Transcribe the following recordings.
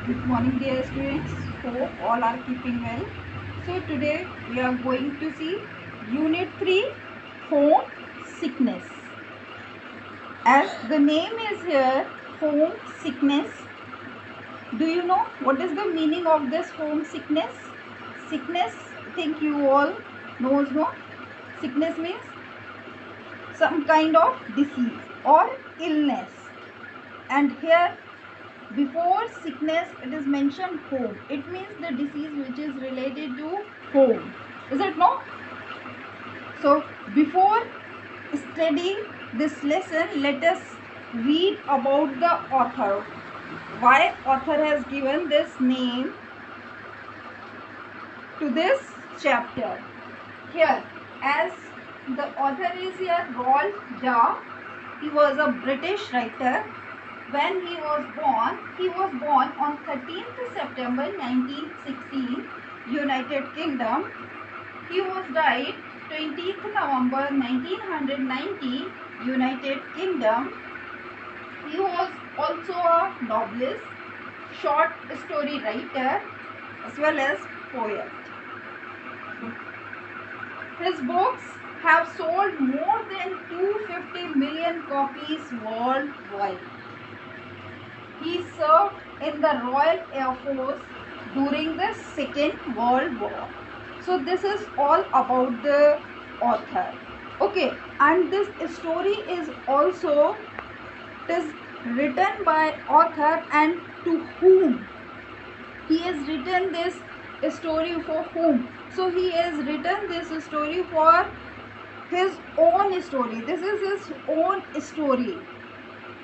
Good morning, dear students. Hope all are keeping well. So today we are going to see Unit 3, Home Sickness. As the name is here, home sickness. Do you know what is the meaning of this home sickness? Sickness, I think you all knows, no? Sickness means some kind of disease or illness. And here before sickness it is mentioned home. It means the disease which is related to home. Is it no? So before studying this lesson, let us read about the author. Why author has given this name to this chapter. Here, as the author is here, Roald Dahl. He was a British writer. When he was born on 13th September 1916, United Kingdom. He was died 20th November 1990, United Kingdom. He was also a novelist, short story writer, as well as poet. His books have sold more than 250 million copies worldwide. He served in the Royal Air Force during the Second World War. So this is all about the author. Okay, and this story is also, it is written by author and to whom. He has written this story for whom. So he has written this story for his own story. This is his own story.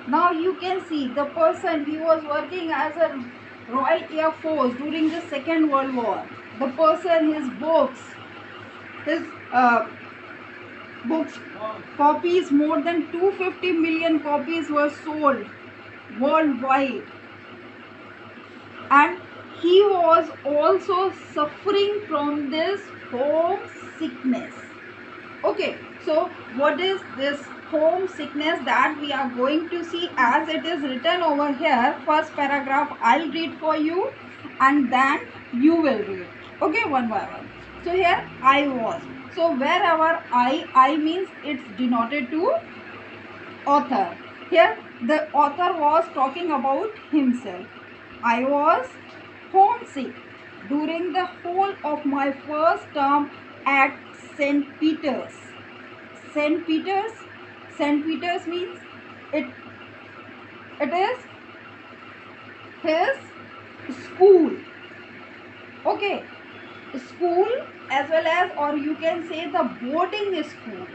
Now you can see the person, he was working as a Royal Air Force during the Second World War. The person, his his books copies, more than 250 million copies were sold worldwide. And he was also suffering from this home sickness. Okay, so what is this home sickness that we are going to see as it is written over here? First paragraph I'll read for you and then you will read. Okay, one by one. So here I was. So wherever I means it's denoted to author. Here the author was talking about himself. I was homesick during the whole of my first term at St. Peter's. St. Peter's. St. Peter's means it is his school. Okay, school as well as, or you can say the boarding school.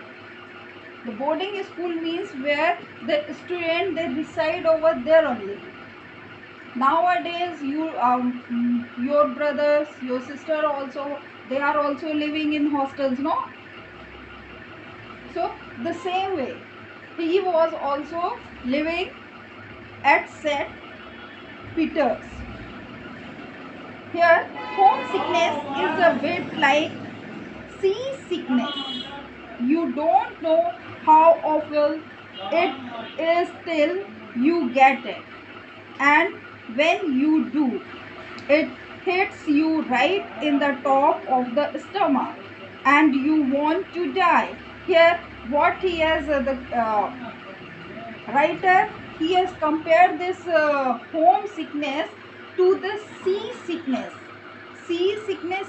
The boarding school means where the student they reside over there only. Nowadays your brothers, your sister also, they are also living in hostels, no? So the same way he was also living at St. Peter's. Here homesickness is a bit like seasickness. You don't know how awful it is till you get it. And when you do, it hits you right in the top of the stomach and you want to die. Here what he has, the writer, he has compared this homesickness to the sea sickness. Sea sickness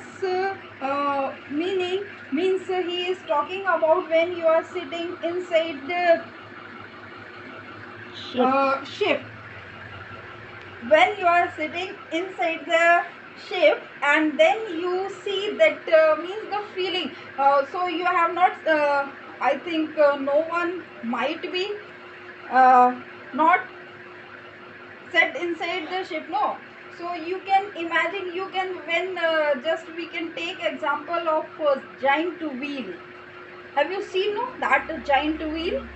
means he is talking about when you are sitting inside the ship. When you are sitting inside the ship and then you see that means the feeling. So you have not, I think no one might be not set inside the ship, no? So you can imagine, you can, when just we can take example of giant wheel. Have you seen, no, that giant wheel?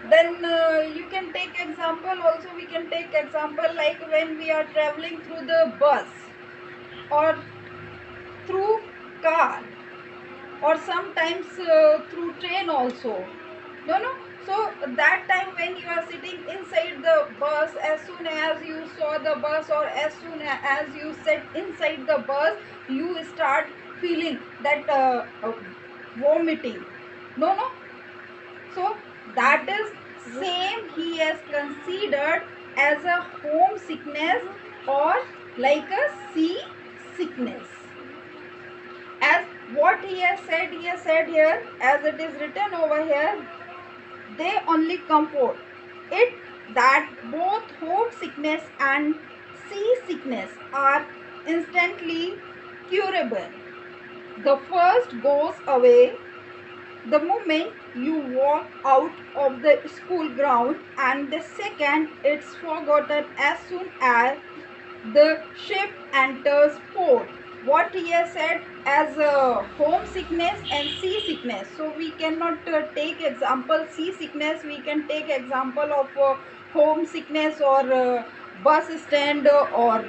Then you can take example also, we can take example like when we are traveling through the bus or through car or sometimes through train also. No, So that time when you are sitting inside the bus, as soon as you saw the bus or as soon as you sit inside the bus, you start feeling that vomiting. No, no. So that is same he has considered as a homesickness or like a sea sickness. As what he has said here, as it is written over here, they only comfort it that both homesickness and seasickness are instantly curable. The first goes away the moment you walk out of the school ground, and the second it's forgotten as soon as the ship enters port. What he has said as homesickness and seasickness. So we cannot take example seasickness. We can take example of homesickness or bus stand or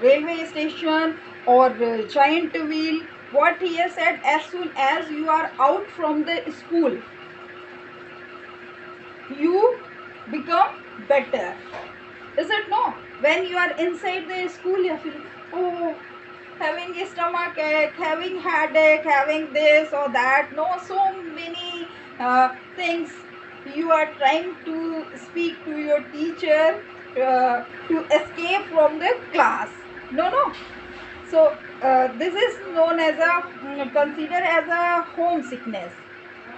railway station or giant wheel. What he has said, as soon as you are out from the school, you become better. Is it no? When you are inside the school, you feel, oh, having a stomach ache, having headache, having this or that. No, so many things you are trying to speak to your teacher to escape from the class. No, no. So this is known as a considered as a homesickness.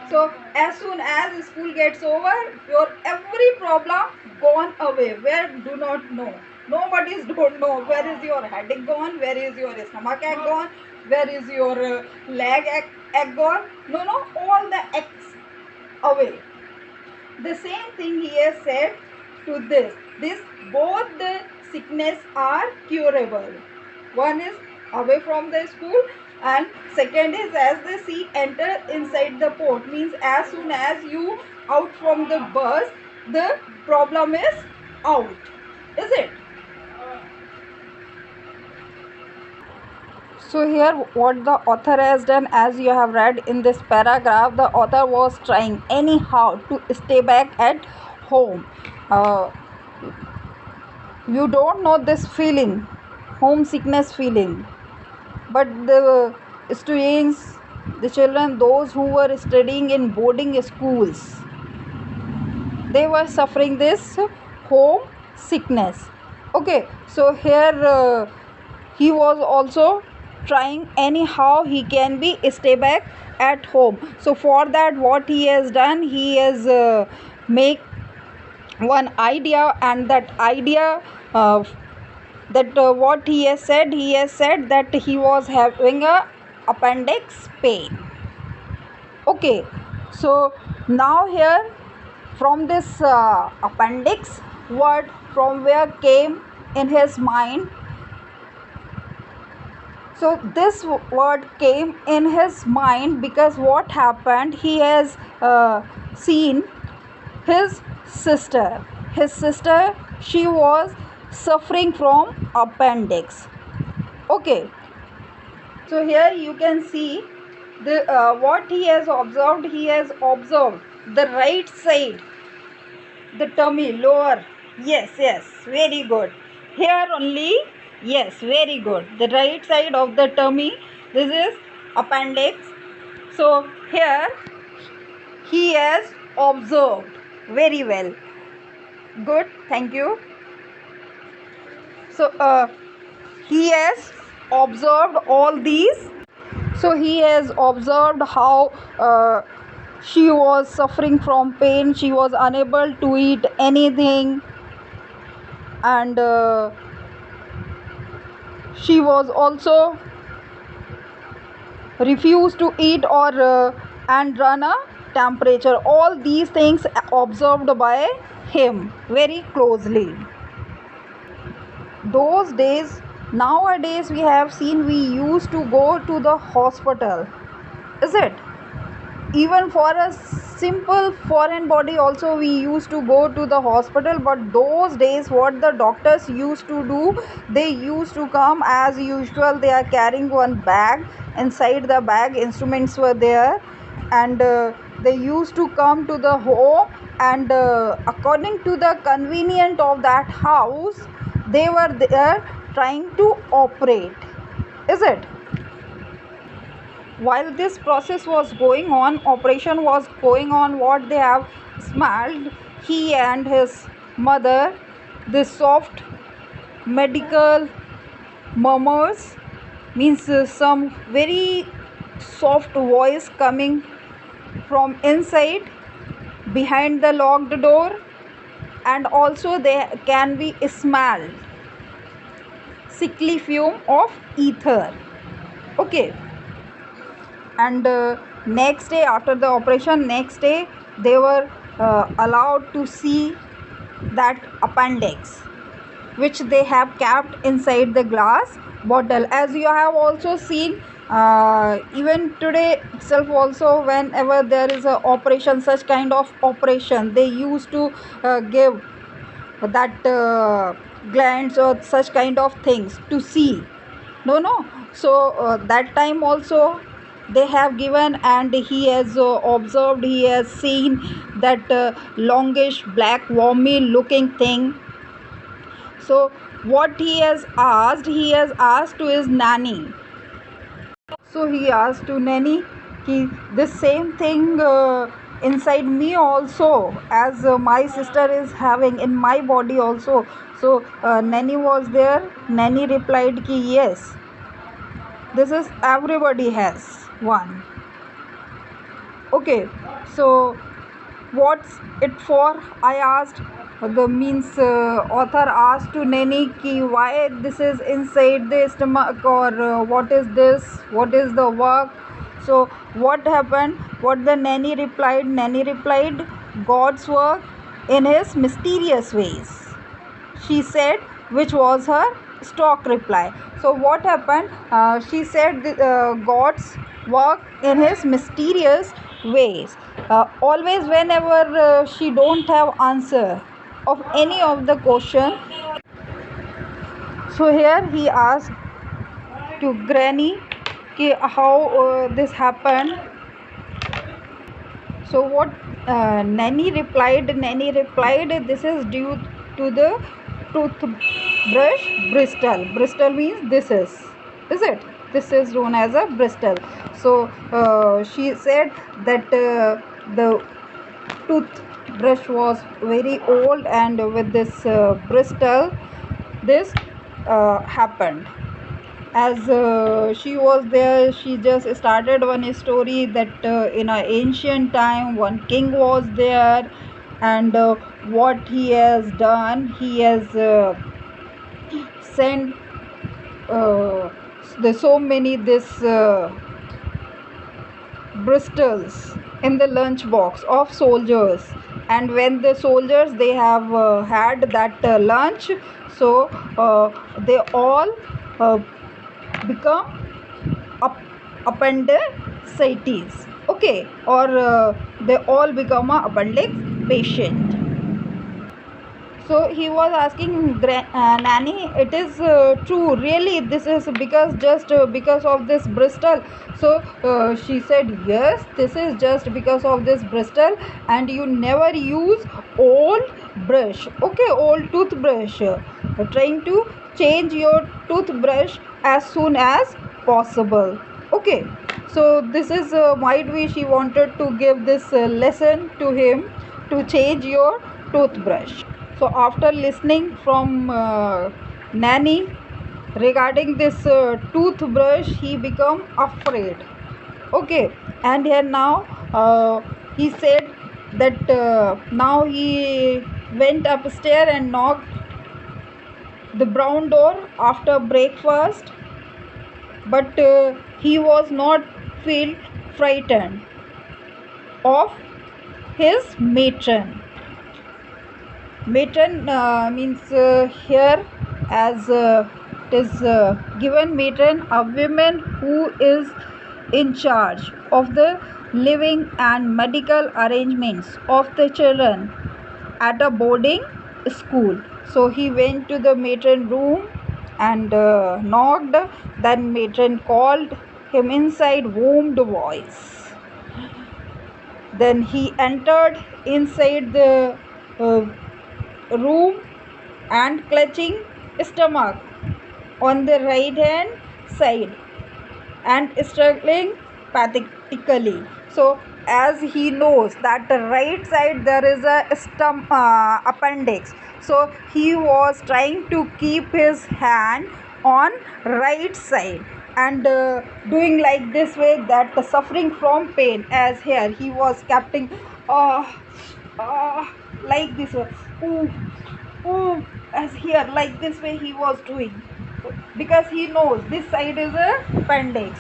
So as soon as school gets over, your every problem gone away. Where do not know. Nobody's don't know where is your headache gone, where is your stomach ache gone, where is your leg ache gone. No, no, all the aches away. The same thing he has said to this. This both the sickness are curable. One is away from the school and second is as the sea enter inside the port, means as soon as you out from the bus, the problem is out. Is it? So here what the author has done, as you have read in this paragraph, the author was trying anyhow to stay back at home. You don't know this feeling, homesickness feeling, but the students, the children, those who were studying in boarding schools, they were suffering this home sickness. Okay, so here he was also trying anyhow he can be stay back at home. So for that what he has done, he has make one idea, and that idea that what he has said that he was having a appendix pain. Okay, so now here from this appendix word from where came in his mind. So this word came in his mind because what happened, he has seen his sister. His sister, she was suffering from appendix. Okay, so here you can see the what he has observed. He has observed the right side, the tummy lower. Yes, yes, very good. Here only. Yes, very good. The right side of the tummy, this is appendix. So here he has observed very well. Good, thank you. So he has observed all these. So he has observed how she was suffering from pain, she was unable to eat anything, and she was also refused to eat or and run a temperature. All these things observed by him very closely. Those days, nowadays we have seen, we used to go to the hospital, is it? Even for a simple foreign body also we used to go to the hospital. But those days what the doctors used to do, they used to come as usual, they are carrying one bag. Inside the bag instruments were there, and they used to come to the home, and according to the convenience of that house, they were there trying to operate. Is it? While this process was going on, operation was going on, what they have smelled, he and his mother, this soft medical murmurs, means some very soft voice coming from inside behind the locked door, and also there can be smell sickly fume of ether. Okay. And next day, after the operation, next day they were allowed to see that appendix which they have kept inside the glass bottle. As you have also seen, even today itself also, whenever there is a operation, such kind of operation, they used to give that glands or such kind of things to see. No. So that time also they have given, and he has observed, he has seen that longish black wormy looking thing. So what he has asked to his nanny. So he asked to nanny ki the same thing inside me also, as my sister is having in my body also. So nanny was there. Nanny replied ki yes, this is everybody has one. Okay. So what's it for, I asked. The means author asked to nanny ki why this is inside the stomach, or what is this, what is the work. So what happened, what the nanny replied, God's work in his mysterious ways, she said, which was her stock reply. So what happened, she said God's work in his mysterious ways. Always whenever she don't have answer of any of the question, so here he asked to granny ki how this happened. So what nanny replied, this is due to the toothbrush bristle means this is it, this is known as a bristle. So she said that the toothbrush was very old, and with this bristle this happened. As she was there, she just started one story that in an ancient time one king was there, and what he has done, he has sent so many this bristles in the lunch box of soldiers, and when the soldiers they have had that lunch, so they all become appendicitis. Okay. Or they all become a appendix patient. So he was asking nanny, it is true really, this is because just because of this bristle. So she said yes, this is just because of this bristle, and you never use old brush, okay, old toothbrush. Trying to change your toothbrush as soon as possible. Okay. So this is might be she wanted to give this lesson to him, to change your toothbrush. So after listening from nanny regarding this toothbrush, he become afraid. Okay. And here now he said that now he went upstairs and knocked the brown door after breakfast, but he was not feel frightened of his matron. Matron means here, as it is given, matron, a woman who is in charge of the living and medical arrangements of the children at a boarding school. So he went to the matron room and knocked. Then matron called him inside, warmed voice. Then he entered inside the room and clutching stomach on the right hand side and struggling pathetically. So as he knows that the right side there is a appendix, so he was trying to keep his hand on right side and doing like this way, that suffering from pain, as here he was capting uh, uh, like this way, ooh, ooh, as here like this way he was doing, because he knows this side is a appendix.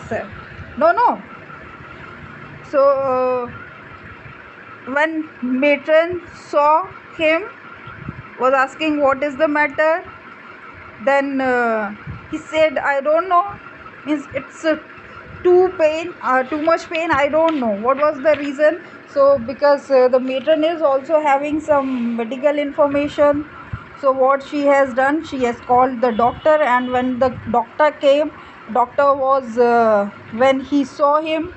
No. So when matron saw him, was asking what is the matter, then he said, I don't know, means it's too much pain, I don't know what was the reason. So because the matron is also having some medical information, so what she has done, she has called the doctor, and when the doctor came, doctor was when he saw him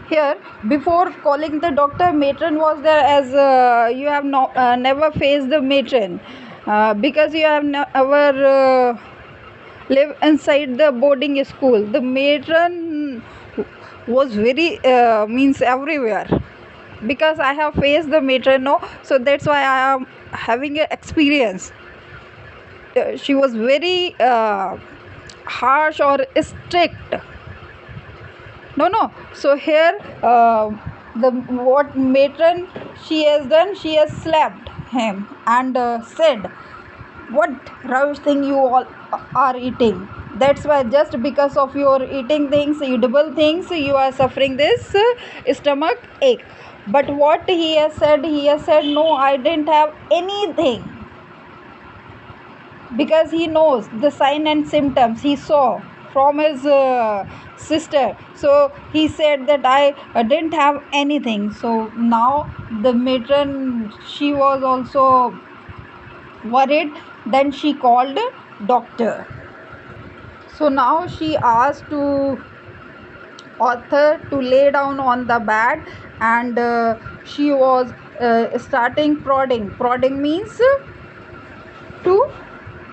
here, before calling the doctor, matron was there, as you have never faced the matron, because you have never live inside the boarding school. The matron was very means everywhere, because I have faced the matron, no, so that's why I am having a experience. She was very harsh or strict. No, so here the what matron she has done, she has slapped him and said, what rubbish thing you all are eating, that's why just because of your eating things, edible things, you are suffering this stomach ache. But what he has said, no, I didn't have anything, because he knows the sign and symptoms he saw from his sister. So he said that I didn't have anything. So now the matron, she was also worried, then she called doctor. So now she asked to author to lay down on the bed, and she was starting prodding means to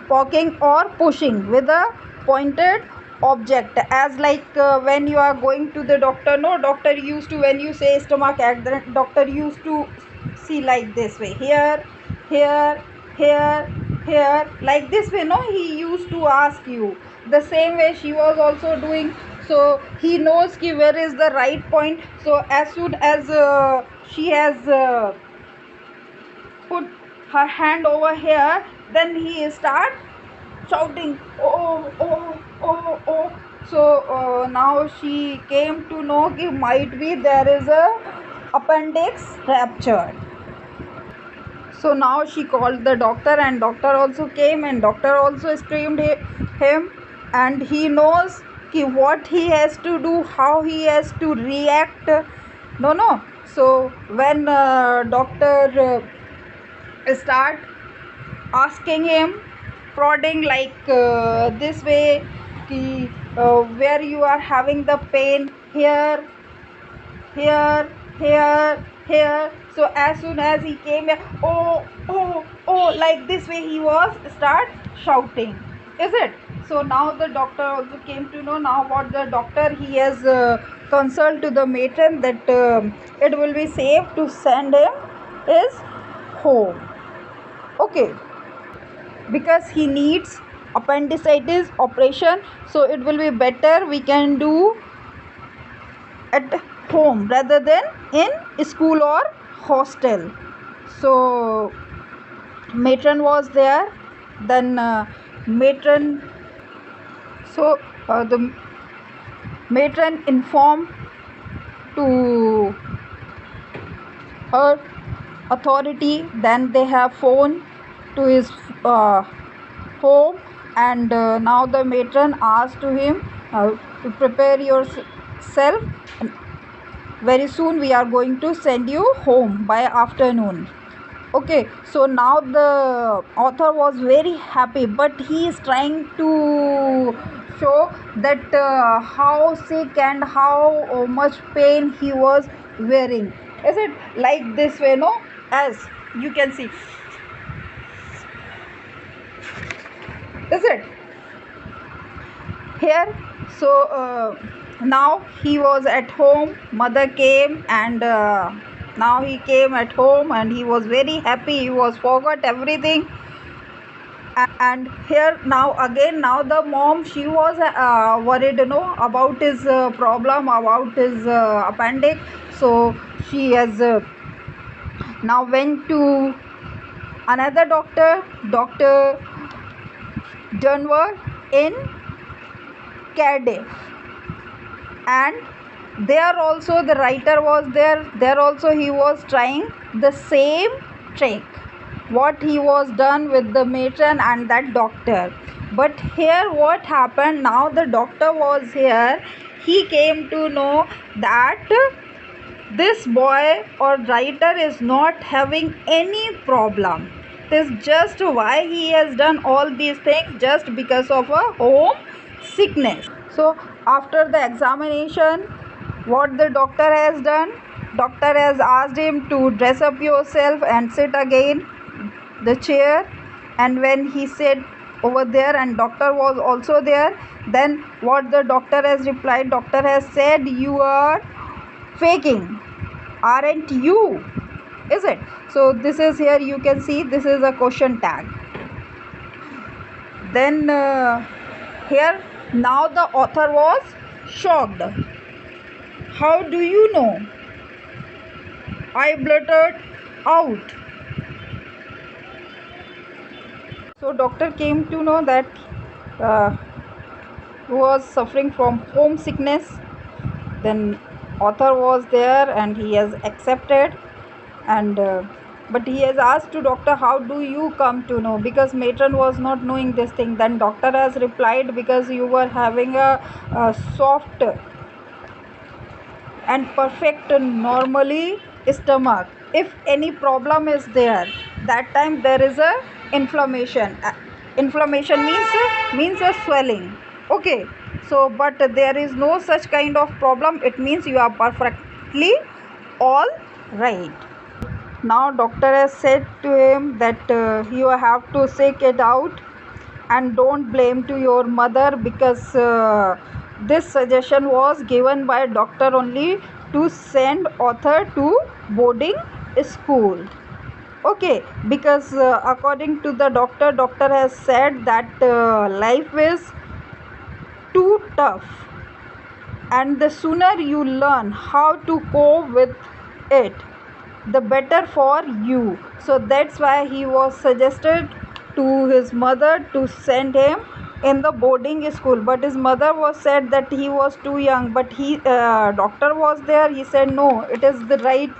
poking or pushing with a pointed object, as like when you are going to the doctor, no, doctor used to, when you say stomach ache, the doctor used to see like this way, here, like this way, no, he used to ask you. The same way she was also doing. So he knows ki where is the right point. So as soon as she has put her hand over here, then he start shouting, oh. So now she came to know कि might be there is a appendix ruptured. So now she called the doctor, and doctor also came, and doctor also screamed him, and he knows कि what he has to do, how he has to react. No. So when doctor start asking him, prodding like this way, ki, where you are having the pain, here. So as soon as he came here, oh, like this way he was start shouting, is it? So now the doctor also came to know. Now what the doctor, he has consulted to the matron that it will be safe to send him his home. Okay, because he needs appendicitis operation, so it will be better we can do at home rather than in school or hostel. So matron was there, then matron, so the matron informed to her authority, then they have phone to his home, and now the matron asked to him to prepare yourself, very soon we are going to send you home by afternoon. Okay, so now the author was very happy, but he is trying to show that how sick and how much pain he was wearing. Is it like this way? No, as you can see, is it here? So now he was at home, mother came, and now he came at home and he was very happy, he was forgot everything. And here now again, now the mom, she was worried, about his problem, about his appendix. So she has now went to another doctor, Dr. Denver in Cardiff. And there also the writer was there also he was trying the same trick what he was done with the matron and that doctor. But here what happened, now the doctor was here, he came to know that this boy or writer is not having any problem. It is just why he has done all these things, just because of a home sickness. So after the examination, what the doctor has done, doctor has asked him to dress up yourself and sit again the chair. And when he sat over there and doctor was also there, then what the doctor has replied, doctor has said, you are faking, aren't you? Is it? So this is, here you can see, this is a question tag. Then here now the author was shocked. How do you know? I blurted out. So doctor came to know that he was suffering from homesickness. Then author was there and he has accepted, and but he has asked to doctor, how do you come to know, because matron was not knowing this thing. Then doctor has replied, because you were having a soft and perfect normally stomach. If any problem is there, that time there is a inflammation. Inflammation means a swelling. Okay, so but there is no such kind of problem, it means you are perfectly all right. Now doctor has said to him that you have to seek it out and don't blame to your mother, because this suggestion was given by doctor only to send author to boarding school. Okay, because according to the doctor has said that life is too tough, and the sooner you learn how to cope with it, the better for you. So that's why he was suggested to his mother to send him in the boarding school. But his mother was said that he was too young, but he doctor was there, he said no, it is the right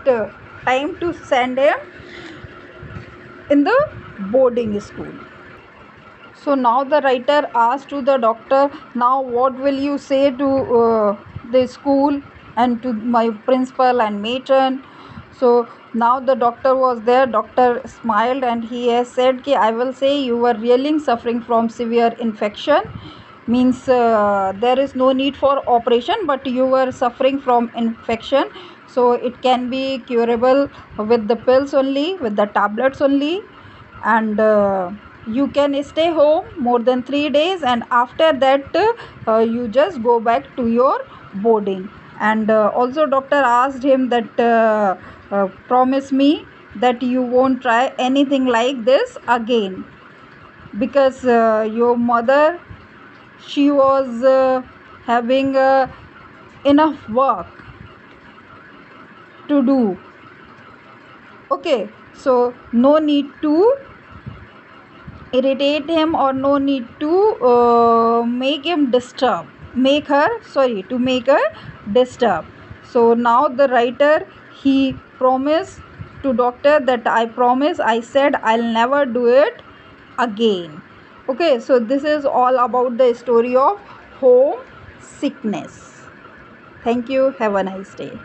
time to send him in the boarding school. So now the writer asked to the doctor, now what will you say to the school and to my principal and matron? So now the doctor was there, doctor smiled and he has said, I will say you were really suffering from severe infection, means there is no need for operation, but you were suffering from infection, so it can be curable with the pills only, with the tablets only. And you can stay home more than 3 days, and after that you just go back to your boarding. And also doctor asked him that promise me that you won't try anything like this again, because your mother, she was having enough work to do. Okay, so no need to irritate him, or no need to make him disturb, make her disturb. So now the writer, he promised to doctor that I promise, I said I'll never do it again. Okay, so this is all about the story of home sickness. Thank you, have a nice day.